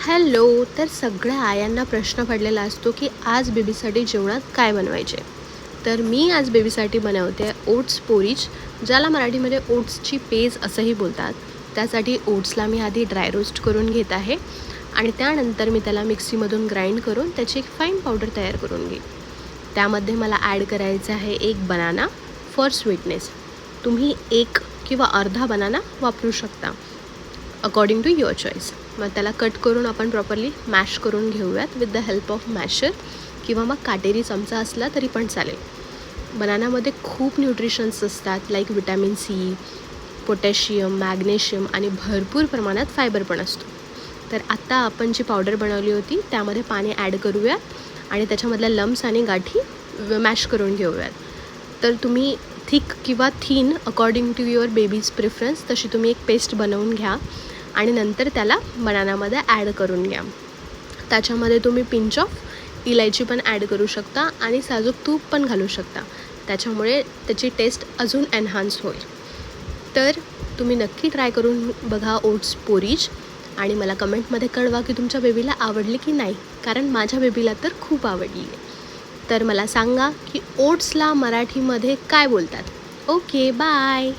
Hello. तर सगळ्या आयांना प्रश्न पडलेला असतो की आज बेबीसाठी जेवणात काय बनवायचे. तर मी आज बेबीसाठी बनवते ओट्स पोरीज, ज्याला मराठीमध्ये ओट्सची पेज असंही बोलतात. त्यासाठी ओट्सला मी आधी ड्राय रोस्ट करून घेत आहे आणि त्यानंतर मी त्याला मिक्सीमधून ग्राइंड करून त्याची एक फाईन पावडर तयार करून घेईन. त्यामध्ये मला ॲड करायचं आहे एक बनाना फॉर स्वीटनेस. तुम्ही एक किंवा अर्धा बनाना वापरू शकता अकॉर्डिंग टू युअर चॉईस. मग त्याला कट करून आपण प्रॉपरली मॅश करून घेऊयात with the help of masher किंवा मग काटेरी चमचा असला तरी पण चालेल. बनानामध्ये खूप न्यूट्रिशन्स असतात like vitamin C, potassium, magnesium आणि भरपूर प्रमाणात फायबर पण असतो. तर आत्ता आपण जी पावडर बनवली होती त्यामध्ये पाणी ॲड करूयात आणि त्याच्यामधल्या लम्स आणि गाठी मॅश करून घेऊयात. तर तुम्ही थिक किंवा thin according to your baby's preference तशी तुम्ही एक पेस्ट बनवून घ्या आणि नंतर त्याला बनानामध्ये ॲड करून घ्या. त्याच्यामध्ये तुम्ही पिंच ऑफ इलायची पण ॲड करू शकता आणि साजूक तूप पण घालू शकता. त्याच्यामुळे त्याची टेस्ट अजून एन्हान्स होईल. तर तुम्ही नक्की ट्राय करून बघा ओट्स पोरीज आणि मला कमेंटमध्ये कळवा की तुमच्या बेबीला आवडली की नाही, कारण माझ्या बेबीला तर खूप आवडली आहे. तर मला सांगा की ओट्सला मराठीमध्ये काय बोलतात. Okay, bye.